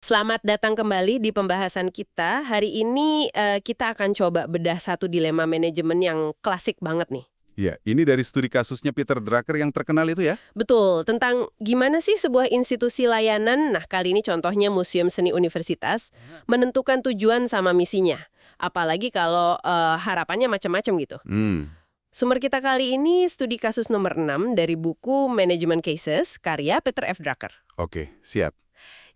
Selamat datang kembali di pembahasan kita. Hari ini kita akan coba bedah satu dilema manajemen yang klasik banget nih. Ya, ini dari studi kasusnya Peter Drucker yang terkenal itu ya? Betul, tentang gimana sih sebuah institusi layanan, nah kali ini contohnya Museum Seni Universitas, menentukan tujuan sama misinya. Apalagi kalau harapannya macam-macam gitu. Sumber kita kali ini studi kasus nomor 6 dari buku Management Cases, karya Peter F. Drucker. Oke, siap.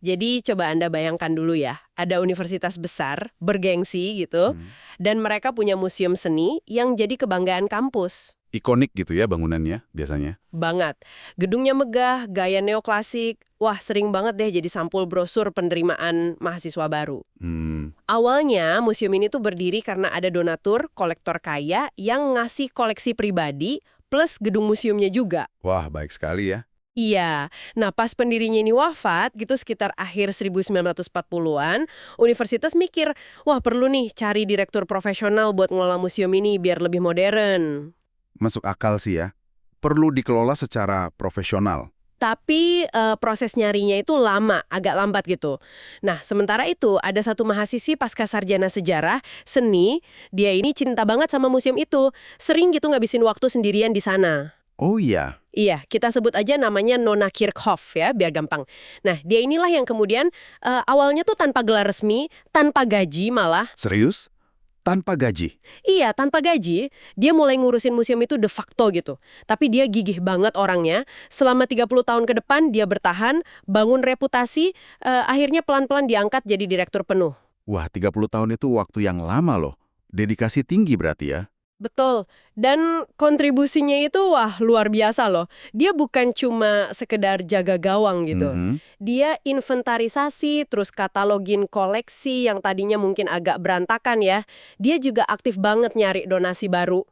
Jadi coba Anda bayangkan dulu ya, ada universitas besar, bergengsi gitu, dan mereka punya museum seni yang jadi kebanggaan kampus. Ikonik gitu ya bangunannya biasanya. Banget. Gedungnya megah, gaya neoklasik, wah sering banget deh jadi sampul brosur penerimaan mahasiswa baru. Awalnya museum ini tuh berdiri karena ada donatur, kolektor kaya yang ngasih koleksi pribadi plus gedung museumnya juga. Wah, baik sekali ya. Iya, nah pas pendirinya ini wafat, gitu sekitar akhir 1940-an, universitas mikir, wah perlu nih cari direktur profesional buat ngelola museum ini biar lebih modern. Masuk akal sih ya. Perlu dikelola secara profesional. Tapi proses nyarinya itu lama, agak lambat gitu. Nah, sementara itu ada satu mahasiswi pasca sarjana sejarah, seni, dia ini cinta banget sama museum itu. Sering gitu ngabisin waktu sendirian di sana. Oh iya, Iya, kita sebut aja namanya Nona Kirchhoff ya, biar gampang. Nah, dia inilah yang kemudian awalnya tuh tanpa gelar resmi, tanpa gaji malah. serius? Tanpa gaji? Iya, tanpa gaji, dia mulai ngurusin museum itu de facto gitu. Tapi dia gigih banget orangnya. Selama 30 tahun ke depan dia bertahan, bangun reputasi, akhirnya pelan-pelan diangkat jadi direktur penuh. Wah, 30 tahun itu waktu yang lama loh. Dedikasi tinggi berarti ya. Betul, dan kontribusinya itu wah luar biasa loh. Dia bukan cuma sekedar jaga gawang gitu. Dia inventarisasi, terus katalogin koleksi yang tadinya mungkin agak berantakan ya. Dia juga aktif banget nyari donasi baru.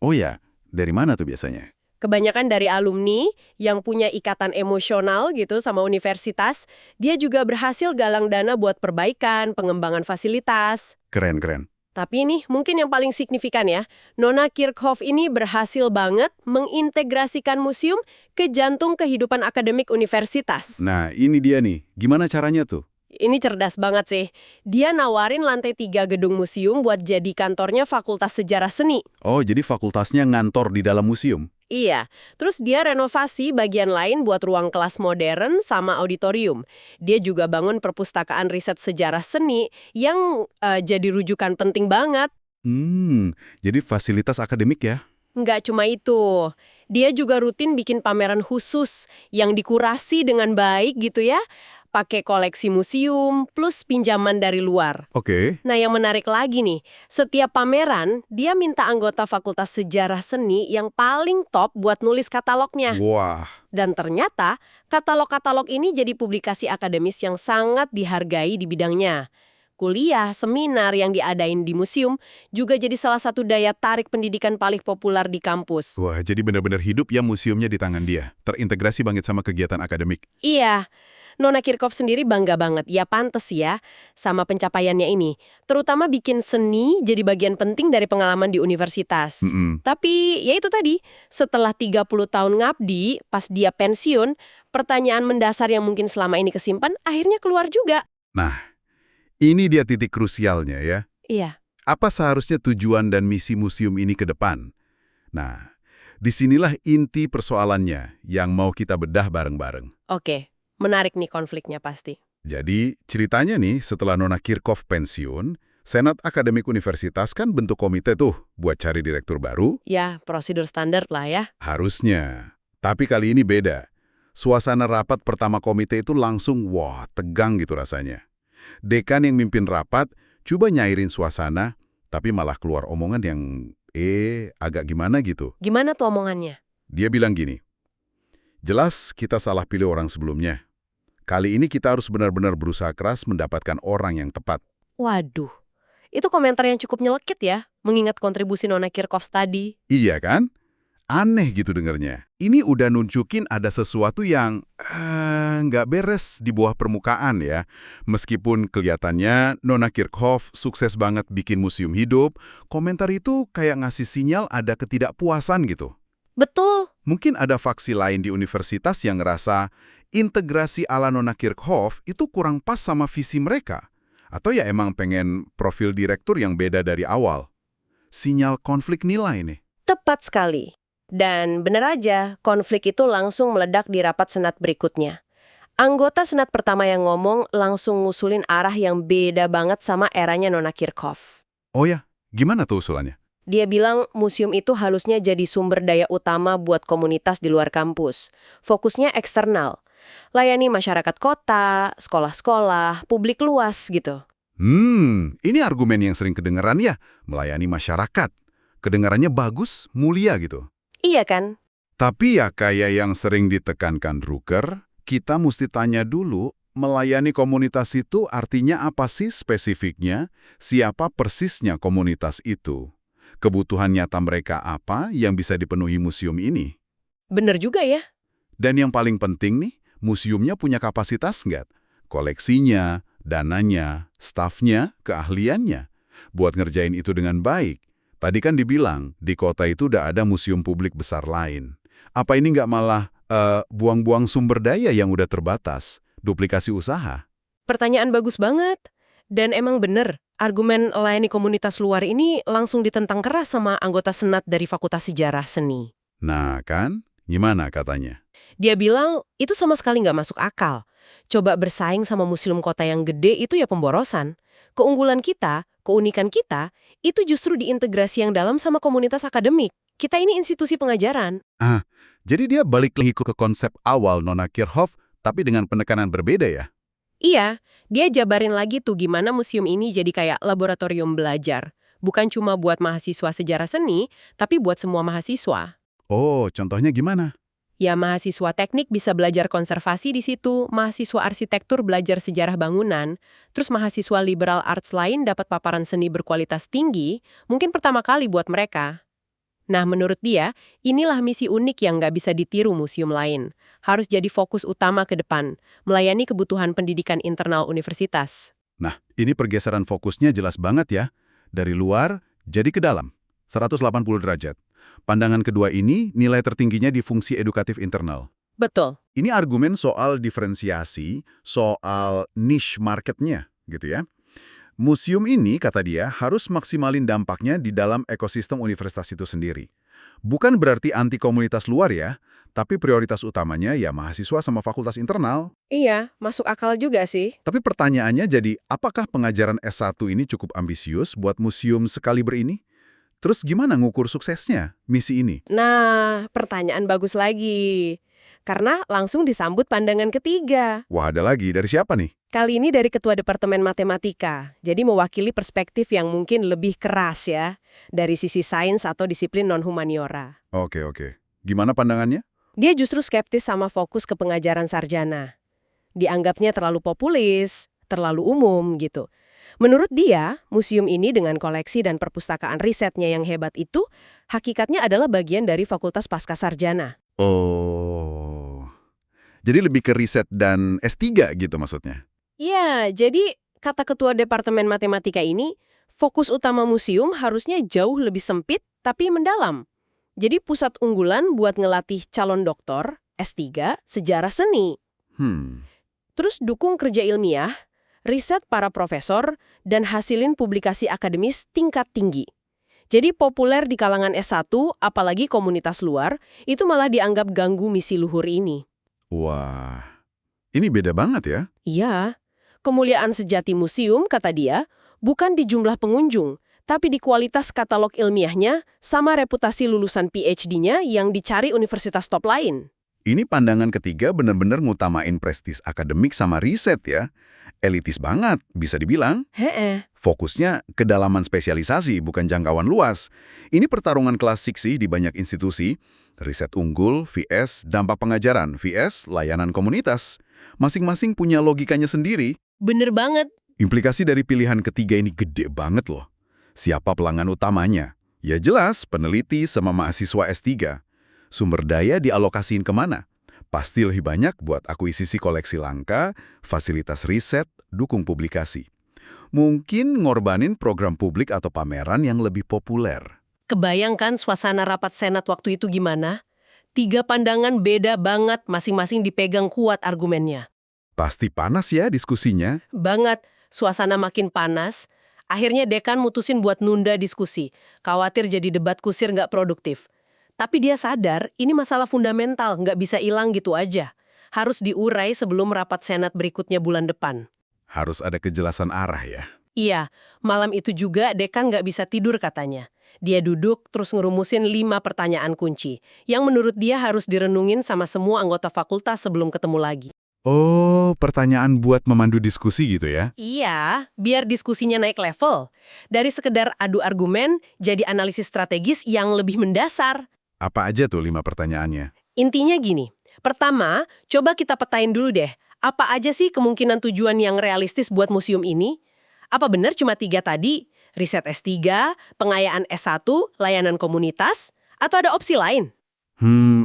Oh ya, dari mana tuh biasanya? Kebanyakan dari alumni yang punya ikatan emosional gitu sama universitas, dia juga berhasil galang dana buat perbaikan, pengembangan fasilitas. Keren, keren. Tapi nih, mungkin yang paling signifikan ya, Nona Kirchhoff ini berhasil banget mengintegrasikan museum ke jantung kehidupan akademik universitas. Nah, ini dia nih. Gimana caranya tuh? Ini cerdas banget sih. Dia nawarin lantai 3 gedung museum buat jadi kantornya Fakultas Sejarah Seni. Oh, jadi fakultasnya ngantor di dalam museum? Iya, terus dia renovasi bagian lain buat ruang kelas modern sama auditorium. Dia juga bangun perpustakaan riset sejarah seni yang jadi rujukan penting banget. Jadi fasilitas akademik ya? Nggak cuma itu, dia juga rutin bikin pameran khusus yang dikurasi dengan baik gitu ya, pakai koleksi museum plus pinjaman dari luar. Oke. Nah yang menarik lagi nih, setiap pameran dia minta anggota Fakultas Sejarah Seni yang paling top buat nulis katalognya. Wah, Dan ternyata katalog-katalog ini jadi publikasi akademis yang sangat dihargai di bidangnya. Kuliah, seminar yang diadain di museum juga jadi salah satu daya tarik pendidikan paling populer di kampus. wah, jadi benar-benar hidup ya museumnya di tangan dia. Terintegrasi banget sama kegiatan akademik. Iya, Nona Kirchhoff sendiri bangga banget, ya pantes ya, sama pencapaiannya ini. Terutama bikin seni jadi bagian penting dari pengalaman di universitas. Tapi ya itu tadi, setelah 30 tahun ngabdi, pas dia pensiun, pertanyaan mendasar yang mungkin selama ini kesimpan akhirnya keluar juga. Nah, ini dia titik krusialnya ya. Iya, Apa seharusnya tujuan dan misi museum ini ke depan? Nah, disinilah inti persoalannya yang mau kita bedah bareng-bareng. oke. Menarik nih konfliknya pasti. Jadi, ceritanya nih, setelah Nona Kirchhoff pensiun, Senat Akademik Universitas kan bentuk komite tuh buat cari direktur baru. Ya, prosedur standar lah ya. Harusnya. Tapi kali ini beda. Suasana rapat pertama komite itu langsung, wah, tegang gitu rasanya. Dekan yang mimpin rapat coba nyairin suasana, tapi malah keluar omongan yang, agak gimana gitu. Gimana tuh omongannya? Dia bilang gini, jelas kita salah pilih orang sebelumnya. Kali ini kita harus benar-benar berusaha keras mendapatkan orang yang tepat. Waduh, itu komentar yang cukup nyelekit ya, mengingat kontribusi Nona Kirchhoff tadi. Iya kan? Aneh gitu dengernya. Ini udah nunjukin ada sesuatu yang nggak beres di bawah permukaan ya. Meskipun kelihatannya Nona Kirchhoff sukses banget bikin museum hidup, komentar itu kayak ngasih sinyal ada ketidakpuasan gitu. Betul. Mungkin ada faksi lain di universitas yang ngerasa integrasi ala Nona Kirchhoff itu kurang pas sama visi mereka? Atau ya emang pengen profil direktur yang beda dari awal? Sinyal konflik nilai nih. Tepat sekali. Dan benar aja, konflik itu langsung meledak di rapat senat berikutnya. Anggota senat pertama yang ngomong langsung ngusulin arah yang beda banget sama eranya Nona Kirchhoff. Oh ya, gimana tuh usulannya? Dia bilang museum itu harusnya jadi sumber daya utama buat komunitas di luar kampus. Fokusnya eksternal. Layani masyarakat kota, sekolah-sekolah, publik luas gitu. Ini argumen yang sering kedengeran ya, melayani masyarakat. Kedengarannya bagus, mulia gitu. Iya kan? Tapi ya kayak yang sering ditekankan Drucker, kita mesti tanya dulu, melayani komunitas itu artinya apa sih spesifiknya? Siapa persisnya komunitas itu? Kebutuhan nyata mereka apa yang bisa dipenuhi museum ini? Bener juga ya. Dan yang paling penting nih, museumnya punya kapasitas nggak? Koleksinya, dananya, stafnya, keahliannya. Buat ngerjain itu dengan baik. Tadi kan dibilang, di kota itu udah ada museum publik besar lain. Apa ini nggak malah buang-buang sumber daya yang udah terbatas? Duplikasi usaha? Pertanyaan bagus banget. Dan emang bener, argumen layani komunitas luar ini langsung ditentang keras sama anggota senat dari Fakultas Sejarah Seni. Nah kan, gimana katanya? Dia bilang itu sama sekali nggak masuk akal. Coba bersaing sama museum kota yang gede itu ya pemborosan. Keunggulan kita, keunikan kita, itu justru diintegrasi yang dalam sama komunitas akademik. Kita ini institusi pengajaran. Jadi dia balik lagi ke konsep awal Nona Kirchhoff, tapi dengan penekanan berbeda ya? Iya, dia jabarin lagi tuh gimana museum ini jadi kayak laboratorium belajar. Bukan cuma buat mahasiswa sejarah seni, tapi buat semua mahasiswa. Oh, contohnya gimana? Ya, mahasiswa teknik bisa belajar konservasi di situ, mahasiswa arsitektur belajar sejarah bangunan, terus mahasiswa liberal arts lain dapat paparan seni berkualitas tinggi, mungkin pertama kali buat mereka. Nah, menurut dia, inilah misi unik yang nggak bisa ditiru museum lain. Harus jadi fokus utama ke depan, melayani kebutuhan pendidikan internal universitas. Nah, ini pergeseran fokusnya jelas banget ya. Dari luar, jadi ke dalam. 180 derajat. Pandangan kedua ini nilai tertingginya di fungsi edukatif internal. Betul. Ini argumen soal diferensiasi, soal niche marketnya, gitu ya. Museum ini, kata dia, harus maksimalin dampaknya di dalam ekosistem universitas itu sendiri. Bukan berarti anti komunitas luar ya, tapi prioritas utamanya ya mahasiswa sama fakultas internal. Iya, masuk akal juga sih. Tapi pertanyaannya jadi, apakah pengajaran S1 ini cukup ambisius buat museum sekaliber ini? Terus gimana ngukur suksesnya, misi ini? Nah, pertanyaan bagus lagi. Karena langsung disambut pandangan ketiga. Wah, ada lagi. Dari siapa nih? Kali ini dari Ketua Departemen Matematika, jadi mewakili perspektif yang mungkin lebih keras ya, dari sisi sains atau disiplin non-humaniora. Oke. Gimana pandangannya? Dia justru skeptis sama fokus ke pengajaran sarjana. Dianggapnya terlalu populis, terlalu umum gitu. Menurut dia, museum ini dengan koleksi dan perpustakaan risetnya yang hebat itu, hakikatnya adalah bagian dari Fakultas Pascasarjana. Oh, jadi lebih ke riset dan S3 gitu maksudnya? Ya, jadi kata Ketua Departemen Matematika ini, fokus utama museum harusnya jauh lebih sempit tapi mendalam. Jadi pusat unggulan buat ngelatih calon doktor, S3, sejarah seni. Terus dukung kerja ilmiah, riset para profesor, dan hasilin publikasi akademis tingkat tinggi. Jadi populer di kalangan S1, apalagi komunitas luar, itu malah dianggap ganggu misi luhur ini. Wah, ini beda banget ya? Iya. Kemuliaan sejati museum, kata dia, bukan di jumlah pengunjung, tapi di kualitas katalog ilmiahnya sama reputasi lulusan PhD-nya yang dicari universitas top lain. Ini pandangan ketiga benar-benar ngutamain prestis akademik sama riset ya. Elitis banget, bisa dibilang. Fokusnya kedalaman spesialisasi, bukan jangkauan luas. Ini pertarungan klasik sih di banyak institusi. Riset unggul, vs dampak pengajaran, vs layanan komunitas. Masing-masing punya logikanya sendiri. Bener banget. Implikasi dari pilihan ketiga ini gede banget loh. Siapa pelanggan utamanya? Ya jelas, peneliti sama mahasiswa S3. Sumber daya dialokasiin kemana? Pasti lebih banyak buat akuisisi koleksi langka, fasilitas riset, dukung publikasi. Mungkin ngorbanin program publik atau pameran yang lebih populer. Kebayangkan suasana rapat senat waktu itu gimana? Tiga pandangan beda banget, masing-masing dipegang kuat argumennya. Pasti panas ya diskusinya. Banget, suasana makin panas. Akhirnya dekan mutusin buat nunda diskusi. Khawatir jadi debat kusir nggak produktif. Tapi dia sadar ini masalah fundamental, nggak bisa hilang gitu aja. Harus diurai sebelum rapat senat berikutnya bulan depan. Harus ada kejelasan arah ya. Iya, malam itu juga dekan nggak bisa tidur katanya. Dia duduk terus ngerumusin 5 pertanyaan kunci, yang menurut dia harus direnungin sama semua anggota fakultas sebelum ketemu lagi. Oh, pertanyaan buat memandu diskusi gitu ya? Iya, biar diskusinya naik level. Dari sekedar adu argumen, jadi analisis strategis yang lebih mendasar. Apa aja tuh 5 pertanyaannya? Intinya gini, pertama, coba kita petain dulu deh, apa aja sih kemungkinan tujuan yang realistis buat museum ini? Apa benar cuma 3 tadi? Riset S3, pengayaan S1, layanan komunitas, atau ada opsi lain?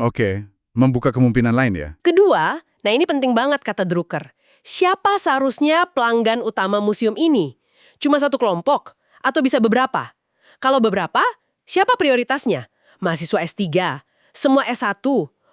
Oke. Membuka kemungkinan lain ya? Kedua, nah ini penting banget kata Drucker. Siapa seharusnya pelanggan utama museum ini? Cuma satu kelompok? Atau bisa beberapa? Kalau beberapa, siapa prioritasnya? Mahasiswa S3, semua S1,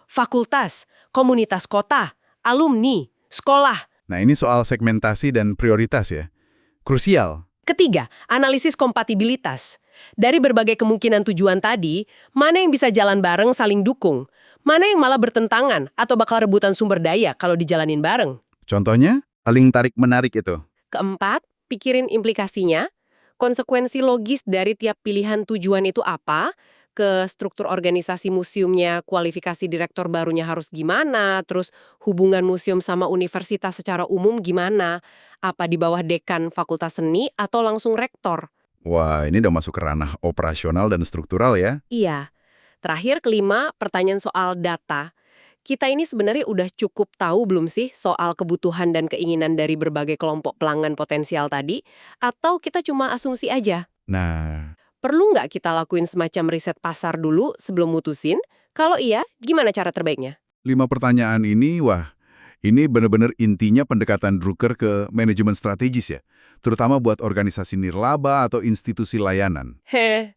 fakultas, komunitas kota, alumni, sekolah. Nah, ini soal segmentasi dan prioritas ya. Krusial. Ketiga, analisis kompatibilitas. Dari berbagai kemungkinan tujuan tadi, mana yang bisa jalan bareng saling dukung? Mana yang malah bertentangan atau bakal rebutan sumber daya kalau dijalanin bareng? Contohnya, paling tarik-menarik itu. Keempat, pikirin implikasinya. Konsekuensi logis dari tiap pilihan tujuan itu apa? Ke struktur organisasi museumnya, kualifikasi direktur barunya harus gimana, terus hubungan museum sama universitas secara umum gimana, apa di bawah dekan fakultas seni atau langsung rektor. Wah, ini udah masuk ke ranah operasional dan struktural ya. Iya. Terakhir, kelima, pertanyaan soal data. Kita ini sebenarnya udah cukup tahu belum sih soal kebutuhan dan keinginan dari berbagai kelompok pelanggan potensial tadi? Atau kita cuma asumsi aja? Nah, Perlu nggak kita lakuin semacam riset pasar dulu sebelum mutusin? Kalau iya, gimana cara terbaiknya? 5 pertanyaan ini, wah, ini benar-benar intinya pendekatan Drucker ke manajemen strategis ya. Terutama buat organisasi nirlaba atau institusi layanan.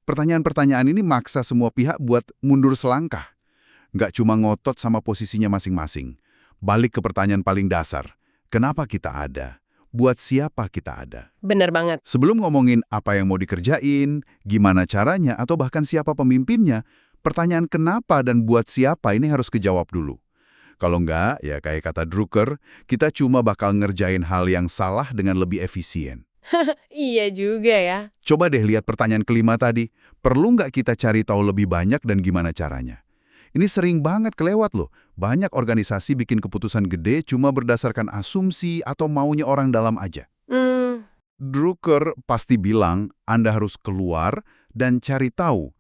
Pertanyaan-pertanyaan ini maksa semua pihak buat mundur selangkah. Nggak cuma ngotot sama posisinya masing-masing. Balik ke pertanyaan paling dasar. Kenapa kita ada? Buat siapa kita ada? Bener banget. Sebelum ngomongin apa yang mau dikerjain, gimana caranya, atau bahkan siapa pemimpinnya, pertanyaan kenapa dan buat siapa ini harus kejawab dulu. Kalau enggak, ya kayak kata Drucker, kita cuma bakal ngerjain hal yang salah dengan lebih efisien. Iya juga ya. Coba deh lihat pertanyaan kelima tadi. Perlu nggak kita cari tahu lebih banyak dan gimana caranya? Ini sering banget kelewat loh. Banyak organisasi bikin keputusan gede cuma berdasarkan asumsi atau maunya orang dalam aja. Drucker pasti bilang Anda harus keluar dan cari tahu.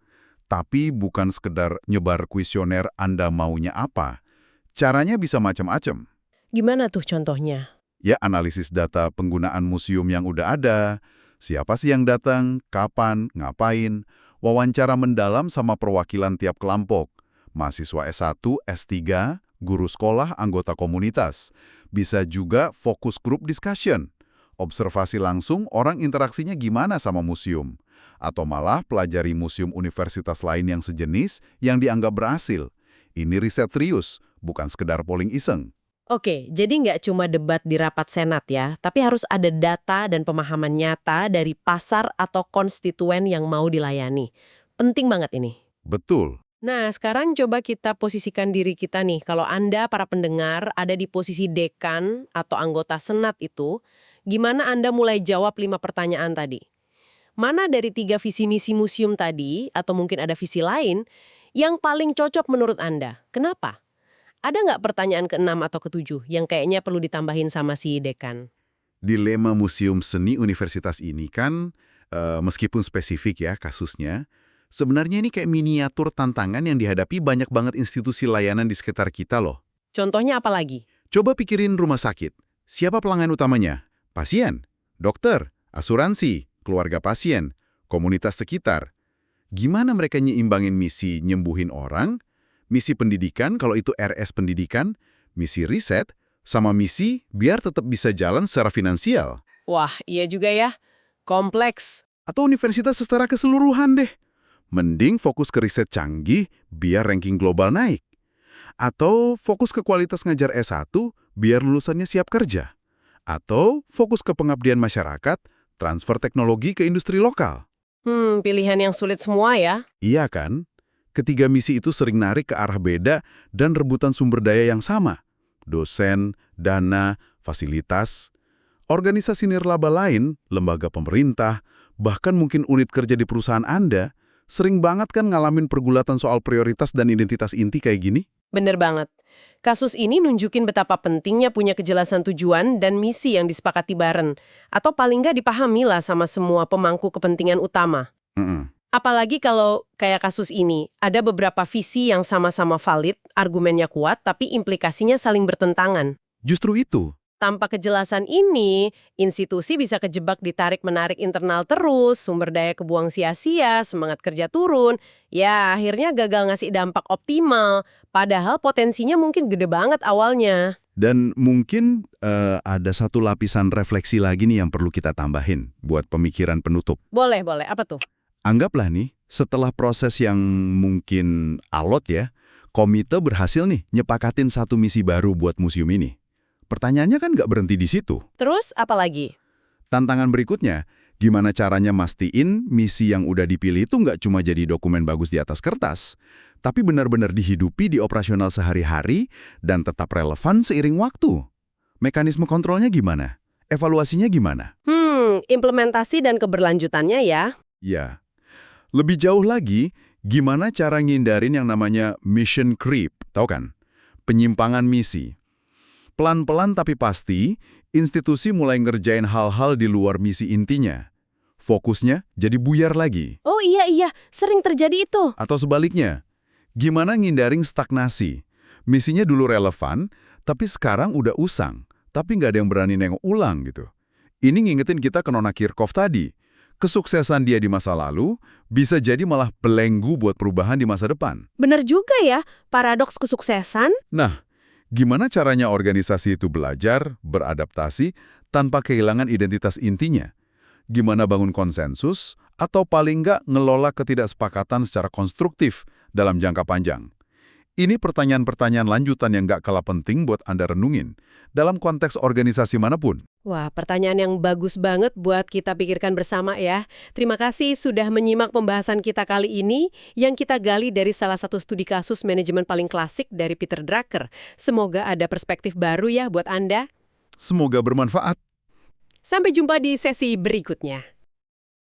Tapi bukan sekedar nyebar kuesioner Anda maunya apa. Caranya bisa macam-macam. Gimana tuh contohnya? Ya, analisis data penggunaan museum yang udah ada, siapa sih yang datang, kapan, ngapain, wawancara mendalam sama perwakilan tiap kelompok, mahasiswa S1, S3, guru sekolah, anggota komunitas. Bisa juga fokus group discussion, observasi langsung orang interaksinya gimana sama museum, atau malah pelajari museum universitas lain yang sejenis yang dianggap berhasil. Ini riset serius, bukan sekedar polling iseng. Oke, jadi nggak cuma debat di rapat senat ya, tapi harus ada data dan pemahaman nyata dari pasar atau konstituen yang mau dilayani. Penting banget ini. Betul. Nah, sekarang coba kita posisikan diri kita nih. Kalau Anda, para pendengar, ada di posisi dekan atau anggota senat itu, gimana Anda mulai jawab 5 pertanyaan tadi? Mana dari 3 visi misi museum tadi, atau mungkin ada visi lain, yang paling cocok menurut Anda? Kenapa? Ada nggak pertanyaan ke-6 atau ke-7 yang kayaknya perlu ditambahin sama si dekan? Dilema Museum Seni Universitas ini kan, meskipun spesifik ya kasusnya, sebenarnya ini kayak miniatur tantangan yang dihadapi banyak banget institusi layanan di sekitar kita loh. Contohnya apa lagi? Coba pikirin rumah sakit. Siapa pelanggan utamanya? Pasien, dokter, asuransi, keluarga pasien, komunitas sekitar. Gimana mereka nyimbangin misi nyembuhin orang, misi pendidikan kalau itu RS pendidikan, misi riset, sama misi biar tetap bisa jalan secara finansial. Wah, iya juga ya. Kompleks. Atau universitas secara keseluruhan deh. Mending fokus ke riset canggih biar ranking global naik. Atau fokus ke kualitas ngajar S1 biar lulusannya siap kerja? Atau fokus ke pengabdian masyarakat, transfer teknologi ke industri lokal? Pilihan yang sulit semua ya. Iya kan? Ketiga misi itu sering narik ke arah beda dan rebutan sumber daya yang sama. Dosen, dana, fasilitas. Organisasi nirlaba lain, lembaga pemerintah, bahkan mungkin unit kerja di perusahaan Anda, sering banget kan ngalamin pergulatan soal prioritas dan identitas inti kayak gini? Bener banget. Kasus ini nunjukin betapa pentingnya punya kejelasan tujuan dan misi yang disepakati bareng. Atau paling nggak dipahami lah sama semua pemangku kepentingan utama. Apalagi kalau kayak kasus ini, ada beberapa visi yang sama-sama valid, argumennya kuat, tapi implikasinya saling bertentangan. Justru itu. Tanpa kejelasan ini, institusi bisa kejebak ditarik-menarik internal terus, sumber daya kebuang sia-sia, semangat kerja turun, ya akhirnya gagal ngasih dampak optimal, padahal potensinya mungkin gede banget awalnya. Dan mungkin ada satu lapisan refleksi lagi nih yang perlu kita tambahin buat pemikiran penutup. Boleh, apa tuh? Anggaplah nih, setelah proses yang mungkin alot ya, komite berhasil nih nyepakatin satu misi baru buat museum ini. Pertanyaannya kan nggak berhenti di situ. Terus apa lagi? Tantangan berikutnya, gimana caranya mastiin misi yang udah dipilih itu nggak cuma jadi dokumen bagus di atas kertas, tapi benar-benar dihidupi di operasional sehari-hari dan tetap relevan seiring waktu. Mekanisme kontrolnya gimana? Evaluasinya gimana? Implementasi dan keberlanjutannya ya. Ya. Lebih jauh lagi, gimana cara ngindarin yang namanya mission creep, tahu kan? Penyimpangan misi. Pelan-pelan tapi pasti, institusi mulai ngerjain hal-hal di luar misi intinya. Fokusnya jadi buyar lagi. Oh iya, sering terjadi itu. Atau sebaliknya, gimana ngindarin stagnasi? Misinya dulu relevan, tapi sekarang udah usang, tapi nggak ada yang berani nengok ulang gitu. Ini ngingetin kita ke Nona Kirchhoff tadi. Kesuksesan dia di masa lalu bisa jadi malah belenggu buat perubahan di masa depan. Bener juga ya, paradoks kesuksesan. Nah, gimana caranya organisasi itu belajar, beradaptasi, tanpa kehilangan identitas intinya? Gimana bangun konsensus, atau paling nggak ngelola ketidaksepakatan secara konstruktif dalam jangka panjang? Ini pertanyaan-pertanyaan lanjutan yang nggak kalah penting buat Anda renungin dalam konteks organisasi manapun. Wah, pertanyaan yang bagus banget buat kita pikirkan bersama ya. Terima kasih sudah menyimak pembahasan kita kali ini yang kita gali dari salah satu studi kasus manajemen paling klasik dari Peter Drucker. Semoga ada perspektif baru ya buat Anda. Semoga bermanfaat. Sampai jumpa di sesi berikutnya.